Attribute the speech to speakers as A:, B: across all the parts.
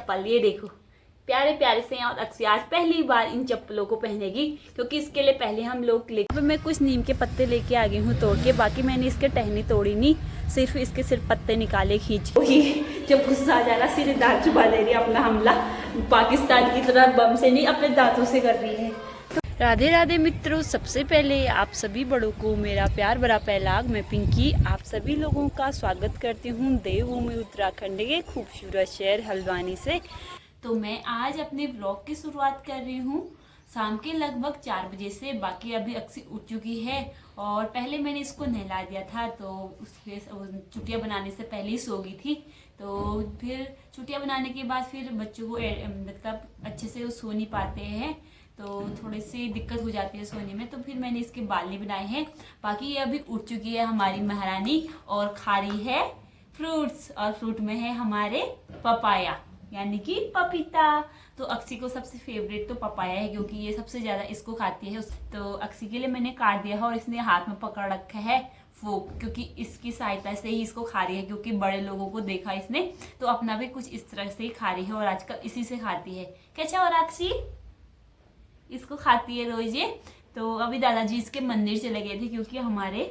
A: चप्पल, ये देखो प्यारे प्यारे से हैं। और अक्सी आज पहली बार इन चप्पलों को पहनेगी क्योंकि इसके लिए पहले हम लोग मैं कुछ नीम के पत्ते लेके आ गई हूँ तोड़ के। बाकी मैंने इसके टहनी तोड़ी नहीं, सिर्फ पत्ते निकाले खींच। जब गुस्सा आ जा रहा सीधे दांत चुबा दे रही है। अपना हमला पाकिस्तान की तरह बम से नहीं अपने दांतों से कर रही है। राधे राधे मित्रों, सबसे पहले आप सभी बड़ों को मेरा प्यार भरा पहलाग। मैं पिंकी आप सभी लोगों का स्वागत करती हूँ देवभूमि उत्तराखंड के खूबसूरत शहर हल्द्वानी से। तो मैं आज अपने व्लॉग की शुरुआत कर रही हूँ शाम के लगभग 4 बजे से। बाकी अभी अक्सी उठ चुकी है और पहले मैंने इसको नहला दिया था, तो उसके चुटिया बनाने से पहले ही सो गई थी। तो फिर चुटिया बनाने के बाद फिर बच्चों को मतलब अच्छे से वो सो नहीं पाते हैं, तो थोड़ी सी दिक्कत हो जाती है सोने में। तो फिर मैंने इसके बाल नहीं बनाए हैं। बाकी ये अभी उठ चुकी है हमारी महारानी और खा रही है फ्रूट्स, और फ्रूट में है हमारे पपाया यानी कि पपीता। तो अक्सी को सबसे फेवरेट तो पपाया है क्योंकि ये सबसे ज्यादा इसको खाती है। तो अक्सी के लिए मैंने काट दिया है और इसने हाथ में पकड़ रखा है फोक, क्योंकि इसकी सहायता से ही इसको खा रही है। क्योंकि बड़े लोगों को देखा इसने तो अपना भी कुछ इस तरह से ही खा रही है और आजकल इसी से खाती है। कैसा और अक्सी इसको खाती है रोज ये। तो अभी दादाजी इसके मंदिर चले गए थे क्योंकि हमारे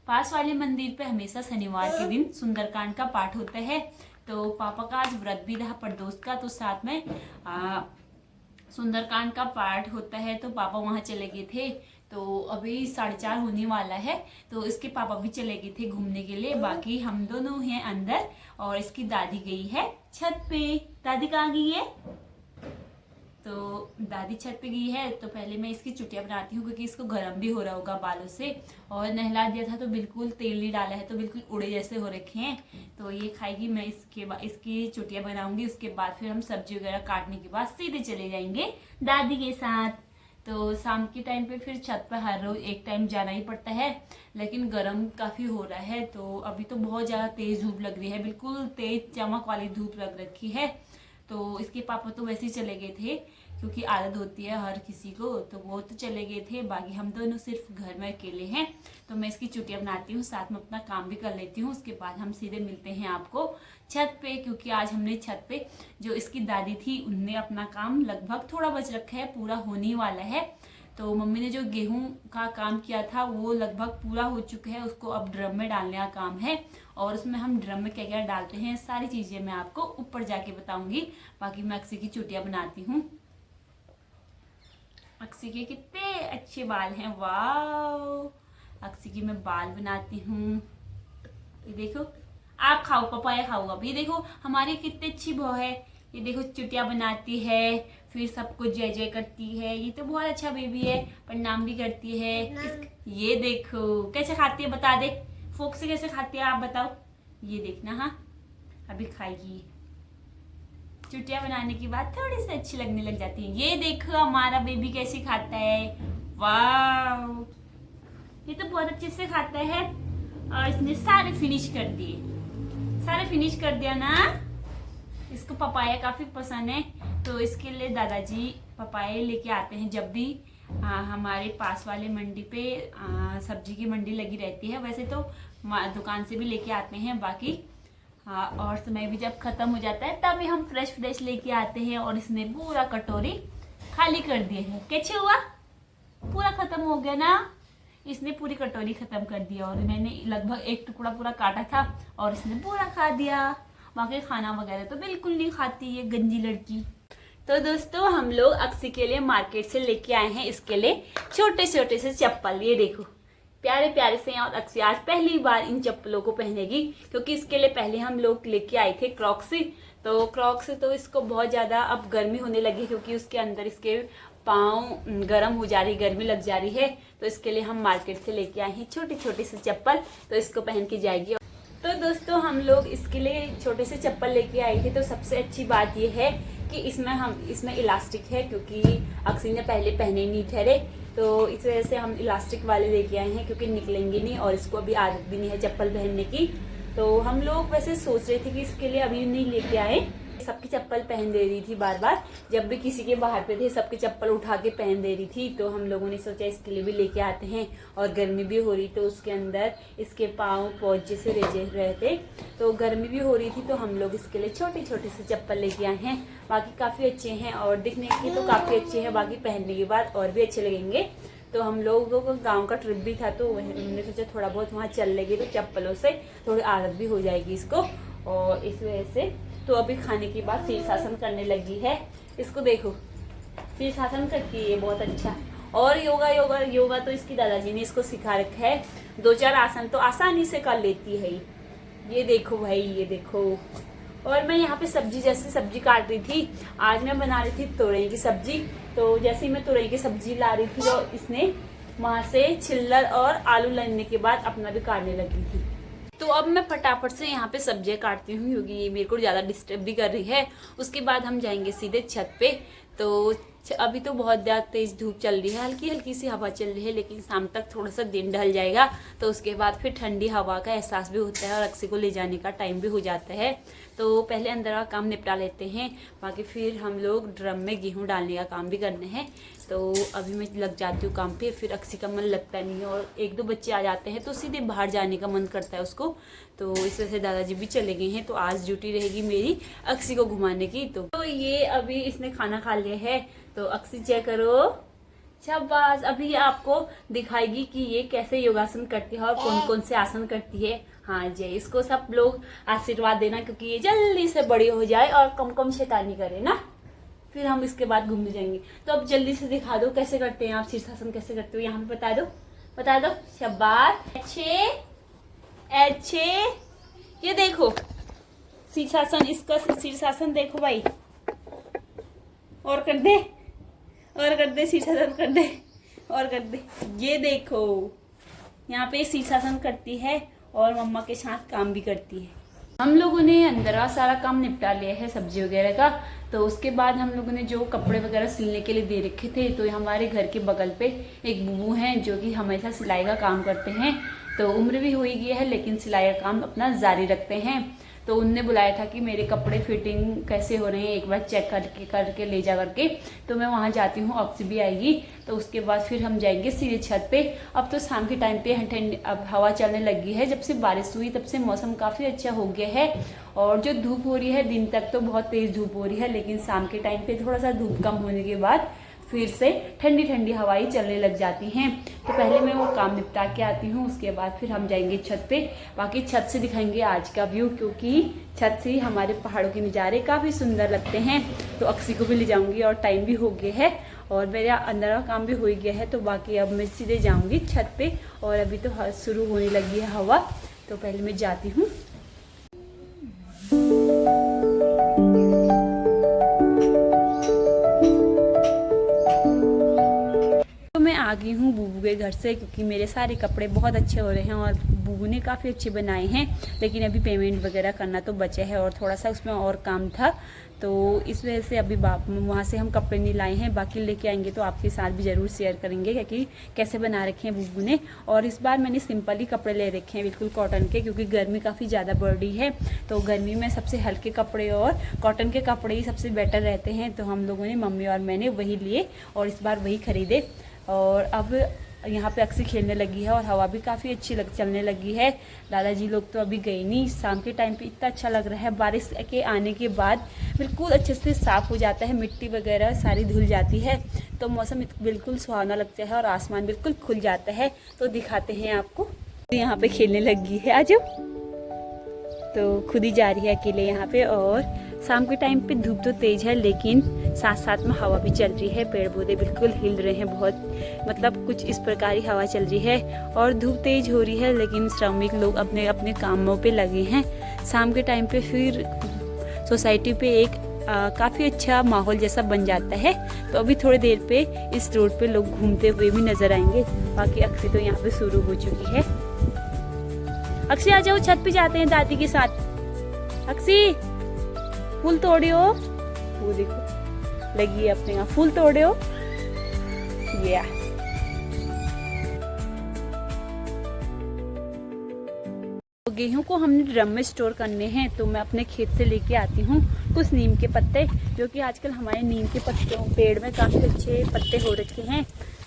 A: पास वाले मंदिर पे हमेशा शनिवार के दिन सुंदरकांड का पाठ होता है। तो पापा का आज व्रत भी रहा प्रदोष का, तो साथ में सुंदरकांड का पाठ होता है, तो पापा वहां चले गए थे। तो अभी 4:30 होने वाला है, तो इसके पापा भी चले गए थे घूमने के लिए। बाकी हम दोनों हैं अंदर और इसकी दादी गई है छत पे। दादी कहाँ गई है? तो दादी छत पे गई है। तो पहले मैं इसकी चुटिया बनाती हूँ क्योंकि इसको गर्म भी हो रहा होगा बालों से, और नहला दिया था तो बिल्कुल तेल नहीं डाला है तो बिल्कुल उड़े जैसे हो रखे हैं। तो ये खाएगी, मैं इसके बाद इसकी चुटिया बनाऊंगी। उसके बाद फिर हम सब्जी वगैरह काटने के बाद सीधे चले जाएंगे दादी के साथ। तो शाम के टाइम पे फिर छत पर हर रोज एक टाइम जाना ही पड़ता है, लेकिन गर्म काफी हो रहा है। तो अभी तो बहुत ज्यादा तेज धूप लग रही है, बिल्कुल तेज चमक वाली धूप लग रखी है। तो इसके पापा तो वैसे ही चले गए थे क्योंकि आदत होती है हर किसी को, तो वो तो चले गए थे। बाकी हम दोनों सिर्फ घर में अकेले हैं। तो मैं इसकी चुटिया बनाती हूँ, साथ में अपना काम भी कर लेती हूँ। उसके बाद हम सीधे मिलते हैं आपको छत पे, क्योंकि आज हमने छत पे जो इसकी दादी थी उनने अपना काम लगभग थोड़ा बच रखा है, पूरा होने वाला है। तो मम्मी ने जो गेहूं का काम किया था वो लगभग पूरा हो चुका है, उसको अब ड्रम में डालने का काम है। और उसमें हम ड्रम में क्या क्या डालते हैं सारी चीजें मैं आपको ऊपर जाके बताऊंगी। बाकी मैं अक्सी की चुटिया बनाती हूँ। अक्सी के कितने अच्छे बाल हैं, वाह। अक्सी की मैं बाल बनाती हूँ, ये देखो। आप खाओ, पपाया खाओ। अब ये देखो हमारी कितनी अच्छी बहू है, ये देखो चुटिया बनाती है, फिर सबको जय जय करती है। ये तो बहुत अच्छा बेबी है, प्रणाम भी करती है। ये देखो कैसे खाती है, बता दे फोक से कैसे खाती है आप बताओ। ये देखना, हाँ अभी खाएगी। चुटिया बनाने के बाद थोड़ी सी अच्छी लगने लग जाती है। ये देखो हमारा बेबी कैसे खाता है, वाह। ये तो बहुत अच्छे से खाता है। और इसने सारे फिनिश कर दिए, सारे फिनिश कर दिया ना। इसको पपाया काफी पसंद है, तो इसके लिए दादाजी पपाया लेके आते हैं जब भी हमारे पास वाले मंडी पे सब्जी की मंडी लगी रहती है। वैसे तो दुकान से भी लेके आते हैं, बाकी और समय भी जब खत्म हो जाता है तभी हम फ्रेश लेके आते हैं। और इसने पूरा कटोरी खाली कर दिए है। कैसे हुआ? पूरा खत्म हो गया ना। इसने पूरी कटोरी खत्म कर दिया और मैंने लगभग एक टुकड़ा पूरा काटा था और इसने पूरा खा दिया। बाकी खाना वगैरह तो बिल्कुल नहीं खाती ये गंजी लड़की। तो दोस्तों हम लोग अक्सी के लिए मार्केट से लेके आए हैं इसके लिए छोटे छोटे से चप्पल। ये देखो प्यारे प्यारे से हैं। और अक्सी आज पहली बार इन चप्पलों को पहनेगी क्योंकि इसके लिए पहले हम लोग लेके आए थे क्रॉक्स। तो क्रॉक्स तो इसको बहुत ज्यादा अब गर्मी होने लगी क्योंकि उसके अंदर इसके पाँव गर्म हो जा रही, गर्मी लग जा रही है। तो इसके लिए हम मार्केट से लेके आए हैं छोटी छोटी सी चप्पल, तो इसको पहन के जाएगी। तो दोस्तों हम लोग इसके लिए छोटे से चप्पल लेके आए थे। तो सबसे अच्छी बात ये है कि इसमें इलास्टिक है, क्योंकि अक्सी ने पहले पहने नहीं ठहरे, तो इस वजह से हम इलास्टिक वाले लेके आए हैं क्योंकि निकलेंगे नहीं और इसको अभी आदत भी नहीं है चप्पल पहनने की। तो हम लोग वैसे सोच रहे थे कि इसके लिए अभी नहीं लेके आए, सबकी चप्पल पहन दे रही थी बार बार, जब भी किसी के बाहर पे थे सबकी चप्पल उठा के पहन दे रही थी। तो हम लोगों ने सोचा इसके लिए भी लेके आते हैं, और गर्मी भी हो रही तो उसके अंदर इसके पाँव पौजे से रहे थे, तो गर्मी भी हो रही थी, तो हम लोग इसके लिए छोटे छोटे से चप्पल लेके आए हैं। बाकी काफ़ी अच्छे हैं, और दिखने के तो काफ़ी अच्छे हैं, बाकी पहनने के बाद और भी अच्छे लगेंगे। तो हम लोगों को गांव का ट्रिप भी था, तो हमने सोचा थोड़ा बहुत वहाँ चल लेंगे, तो चप्पलों से थोड़ी आदत भी हो जाएगी इसको, और इस वजह से। तो अभी खाने के बाद शीर्षासन करने लगी है, इसको देखो शीर्षासन करती है बहुत अच्छा। और योगा तो इसकी दादाजी ने इसको सिखा रखा है, 2-4 आसन तो आसानी से कर लेती है। ये देखो भाई, ये देखो। और मैं यहाँ पे सब्जी काट रही थी, आज मैं बना रही थी तुरई की सब्जी। तो जैसे ही मैं तुरई की सब्जी ला रही थी, तो इसने वहां से छिल्लर और आलू लेने के बाद अपना भी काटने लगी थी। तो अब मैं फटाफट से यहाँ पे सब्जियां काटती हूँ, क्योंकि ये मेरे को ज़्यादा डिस्टर्ब भी कर रही है। उसके बाद हम जाएंगे सीधे छत पे। तो अभी तो बहुत ज़्यादा तेज़ धूप चल रही है, हल्की हल्की सी हवा चल रही है, लेकिन शाम तक थोड़ा सा दिन ढल जाएगा, तो उसके बाद फिर ठंडी हवा का एहसास भी होता है, और अक्सी को ले जाने का टाइम भी हो जाता है। तो पहले अंदर का काम निपटा लेते हैं, बाकी फिर हम लोग ड्रम में गेहूँ डालने का काम भी करना है। तो अभी मैं लग जाती हूँ काम पे, फिर अक्सी का मन लगता नहीं है, और 1-2 बच्चे आ जाते हैं तो सीधे बाहर जाने का मन करता है उसको। तो इस वजह से दादाजी भी चले गए हैं, तो आज ड्यूटी रहेगी मेरी अक्सी को घुमाने की। तो ये अभी इसने खाना खा लिया है, तो अक्सी चेक करो, शाबाश। अभी आपको दिखाएगी कि ये कैसे योगासन करती है और कौन कौन से आसन करती है। हाँ जी, इसको सब लोग आशीर्वाद देना, क्योंकि ये जल्दी से बड़ी हो जाए और कम कम शैतानी करे ना, फिर हम इसके बाद घूमने जाएंगे। तो अब जल्दी से दिखा दो कैसे करते हैं आप, शीर्षासन कैसे करते हो, यहाँ पे बता दो। शाबाश, अच्छे। ये देखो शीर्षासन, इसका शीर्षासन देखो भाई, और कर दे शीर्षासन, कर दे और कर दे। ये देखो यहाँ पे शीर्षासन करती है और मम्मा के साथ काम भी करती है। हम लोगों ने अंदर का सारा काम निपटा लिया है सब्जी वगैरह का। तो उसके बाद हम लोगों ने जो कपड़े वगैरह सिलने के लिए दे रखे थे, तो हमारे घर के बगल पे एक बुबू हैं जो कि हमेशा सिलाई का काम करते हैं। तो उम्र भी हो ही गई है, लेकिन सिलाई का काम अपना जारी रखते हैं। तो उनने बुलाया था कि मेरे कपड़े फिटिंग कैसे हो रहे हैं एक बार चेक करके ले जा करके। तो मैं वहां जाती हूँ, अक्सी भी आएगी, तो उसके बाद फिर हम जाएंगे सीधे छत पे। अब तो शाम के टाइम पे अब हवा चलने लगी है, जब से बारिश हुई तब से मौसम काफ़ी अच्छा हो गया है। और जो धूप हो रही है, दिन तक तो बहुत तेज़ धूप हो रही है, लेकिन शाम के टाइम पे थोड़ा सा धूप कम होने के बाद फिर से ठंडी ठंडी हवाएं चलने लग जाती हैं। तो पहले मैं वो काम निपटा के आती हूँ, उसके बाद फिर हम जाएंगे छत पे। बाकी छत से दिखाएंगे आज का व्यू, क्योंकि छत से हमारे पहाड़ों के नज़ारे काफ़ी सुंदर लगते हैं। तो अक्सी को भी ले जाऊंगी, और टाइम भी हो गया है, और मेरा अंदर का काम भी हो ही गया है। तो बाकी अब मैं सीधे जाऊँगी छत पे, और अभी तो शुरू होने लगी है हवा, तो पहले मैं जाती हूँ। आ गई हूँ बूबू के घर से, क्योंकि मेरे सारे कपड़े बहुत अच्छे हो रहे हैं और बूबू ने काफ़ी अच्छे बनाए हैं। लेकिन अभी पेमेंट वगैरह करना तो बचा है, और थोड़ा सा उसमें और काम था, तो इस वजह से अभी वहाँ से हम कपड़े नहीं लाए हैं। बाकी लेके आएंगे तो आपके साथ भी ज़रूर शेयर करेंगे कि कैसे बना रखे हैं बूबू ने। और इस बार मैंने सिंपल ही कपड़े ले रखे हैं, बिल्कुल कॉटन के, क्योंकि गर्मी काफ़ी ज़्यादा बढ़ रही है। तो गर्मी में सबसे हल्के कपड़े और कॉटन के कपड़े ही सबसे बेटर रहते हैं। तो हम लोगों ने, मम्मी और मैंने वही लिए, और इस बार वही खरीदे। और अब यहाँ पे अक्सी खेलने लगी है, और हवा भी काफ़ी अच्छी चलने लगी है। दादाजी लोग तो अभी गए नहीं। शाम के टाइम पे इतना अच्छा लग रहा है, बारिश के आने के बाद बिल्कुल अच्छे से साफ़ हो जाता है, मिट्टी वगैरह सारी धुल जाती है, तो मौसम बिल्कुल सुहावना लगता है, और आसमान बिल्कुल खुल जाता है। तो दिखाते हैं आपको। यहाँ पे खेलने लगी है, आ जाओ। तो खुद ही जा रही है अकेले यहाँ पे। और शाम के टाइम पे धूप तो तेज है, लेकिन साथ साथ में हवा भी चल रही है, पेड़ पौधे बिल्कुल हिल रहे हैं बहुत, मतलब कुछ इस प्रकार की हवा चल रही है। और धूप तेज हो रही है, लेकिन श्रमिक लोग अपने अपने कामों पे लगे हैं। शाम के टाइम पे फिर सोसाइटी पे एक काफ़ी अच्छा माहौल जैसा बन जाता है। तो अभी थोड़ी देर पे इस रोड पे लोग घूमते हुए भी नजर आएंगे। बाकी अक्सी तो यहाँ पे शुरू हो चुकी है। अक्सी आ जाओ, छत पे जाते हैं दादी के साथ। अक्सी फूल तोड़ियो, वो देखो लगी है अपने यहाँ, फूल तोड़ियो। ये गेहूं को हमने ड्रम में स्टोर करने हैं, तो मैं अपने खेत से लेके आती हूँ कुछ नीम के पत्ते, जो कि आजकल हमारे नीम के पत्तों पेड़ में काफ़ी अच्छे पत्ते हो रखे हैं।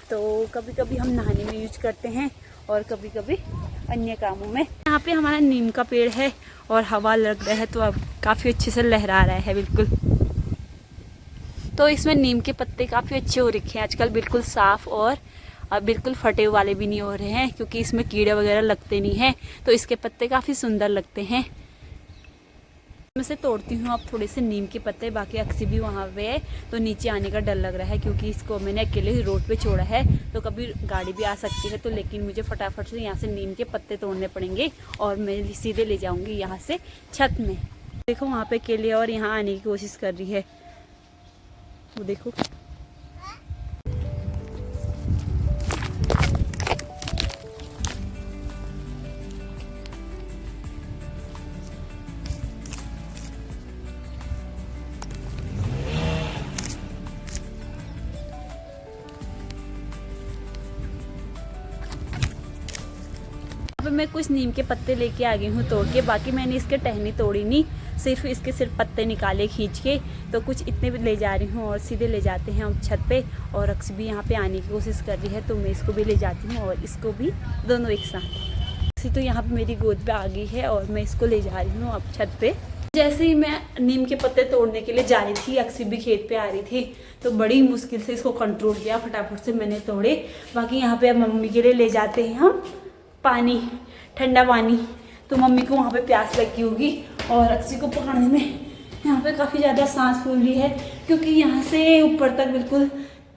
A: तो कभी कभी हम नहाने में यूज करते हैं और कभी कभी अन्य कामों में। यहाँ पे हमारा नीम का पेड़ है और हवा लग रहा है तो अब काफ़ी अच्छे से लहरा रहा है बिल्कुल। तो इसमें नीम के पत्ते काफ़ी अच्छे हो रखे हैं आजकल, बिल्कुल साफ़ और बिल्कुल फटे वाले भी नहीं हो रहे हैं, क्योंकि इसमें कीड़े वगैरह लगते नहीं हैं। तो इसके पत्ते काफ़ी सुंदर लगते हैं। मैं से तोड़ती हूँ अब थोड़े से नीम के पत्ते, बाकी अक्सी भी वहाँ पे है तो नीचे आने का डर लग रहा है, क्योंकि इसको मैंने अकेले ही रोड पे छोड़ा है तो कभी गाड़ी भी आ सकती है। तो लेकिन मुझे फटाफट से यहाँ से नीम के पत्ते तोड़ने पड़ेंगे और मैं सीधे ले जाऊँगी यहाँ से छत में। देखो वहाँ पे केले और यहाँ आने की कोशिश कर रही है, वो देखो। अब मैं कुछ नीम के पत्ते लेके आ गई हूँ तोड़ के, बाकी मैंने इसके टहनी तोड़ी नहीं, सिर्फ पत्ते निकाले खींच के। तो कुछ इतने भी ले जा रही हूँ और सीधे ले जाते हैं हम छत पे। और अक्सी भी यहाँ पे आने की कोशिश कर रही है तो मैं इसको भी ले जाती हूँ और इसको भी, दोनों एक साथ। अक्सी तो यहाँ पे मेरी गोद पे आ गई है और मैं इसको ले जा रही हूँ अब छत पे। जैसे ही मैं नीम के पत्ते तोड़ने के लिए जा रही थी, अक्सी भी खेत पे आ रही थी, तो बड़ी मुश्किल से इसको कंट्रोल किया, फटाफट से मैंने तोड़े। बाकी यहाँ पे अब मम्मी के लिए ले जाते हैं हम पानी, ठंडा पानी। तो मम्मी को वहाँ पे प्यास लगी होगी और अक्सी को पकड़ने में यहाँ पे काफ़ी ज़्यादा सांस फूल रही है, क्योंकि यहाँ से ऊपर तक बिल्कुल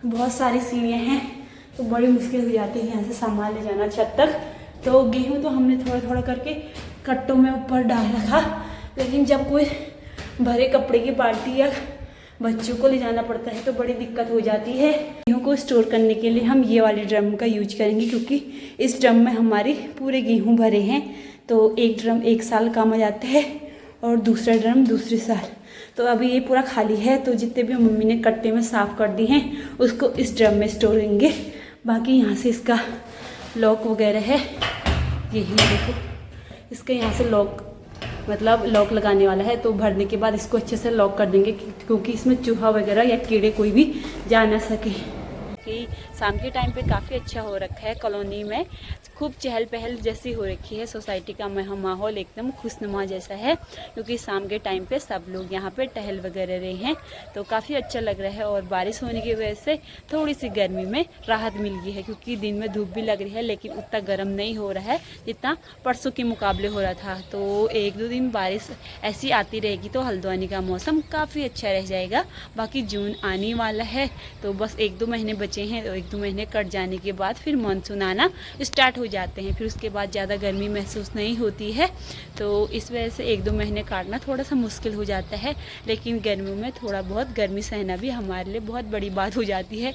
A: बहुत सारी सीढ़ियाँ हैं, तो बड़ी मुश्किल हो जाती है यहाँ से सामान ले जाना छत तक। तो गेहूँ तो हमने थोड़ा थोड़ा करके कट्टों में ऊपर डाल रखा, लेकिन जब कोई भरे कपड़े की बाल्टी या बच्चों को ले जाना पड़ता है तो बड़ी दिक्कत हो जाती है। गेहूँ को स्टोर करने के लिए हम ये वाले ड्रम का यूज करेंगे, क्योंकि इस ड्रम में हमारे पूरे गेहूँ भरे हैं। तो एक ड्रम 1 साल काम आ जाता है और दूसरा ड्रम दूसरे साल। तो अभी ये पूरा खाली है, तो जितने भी मम्मी ने कट्टे में साफ़ कर दिए हैं उसको इस ड्रम में स्टोर करेंगे। बाकी यहाँ से इसका लॉक वगैरह है, यही देखो, इसका यहाँ से लॉक लगाने वाला है। तो भरने के बाद इसको अच्छे से लॉक कर देंगे, क्योंकि इसमें चूहा वगैरह या कीड़े कोई भी जा ना सके। कि शाम के टाइम पे काफ़ी अच्छा हो रखा है, कॉलोनी में खूब चहल पहल जैसी हो रखी है। सोसाइटी का माहौल एकदम खुशनुमा जैसा है, क्योंकि शाम के टाइम पे सब लोग यहाँ पे टहल वगैरह रहे हैं, तो काफ़ी अच्छा लग रहा है। और बारिश होने की वजह से थोड़ी सी गर्मी में राहत मिल गई है, क्योंकि दिन में धूप भी लग रही है लेकिन उतना गर्म नहीं हो रहा है जितना परसों के मुकाबले हो रहा था। तो 1-2 दिन बारिश ऐसी आती रहेगी तो हल्द्वानी का मौसम काफ़ी अच्छा रह जाएगा। बाकी जून आने वाला है, तो बस 1-2 महीने बचे हैं, तो 1-2 महीने कट जाने के बाद फिर मानसून आना स्टार्ट हो जाते हैं, फिर उसके बाद ज़्यादा गर्मी महसूस नहीं होती है। तो इस वजह से 1-2 महीने काटना थोड़ा सा मुश्किल हो जाता है, लेकिन गर्मियों में थोड़ा बहुत गर्मी सहना भी हमारे लिए बहुत बड़ी बात हो जाती है।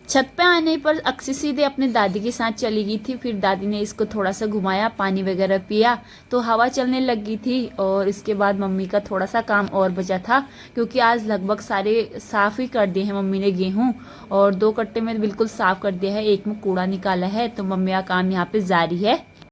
A: छत पे आने पर अक्सी सीधे अपने दादी के साथ चली गई थी। फिर दादी ने इसको थोड़ा सा घुमाया, पानी वगैरह पिया, तो हवा चलने लग गई थी। और इसके बाद मम्मी का थोड़ा सा काम और बचा था, क्योंकि आज लगभग सारे साफ ही कर दिए हैं मम्मी ने गेहूं, और 2 कट्टे में बिल्कुल साफ कर दिया है, एक में कूड़ा निकाला है। तो मम्मी का काम यहाँ पे जारी है।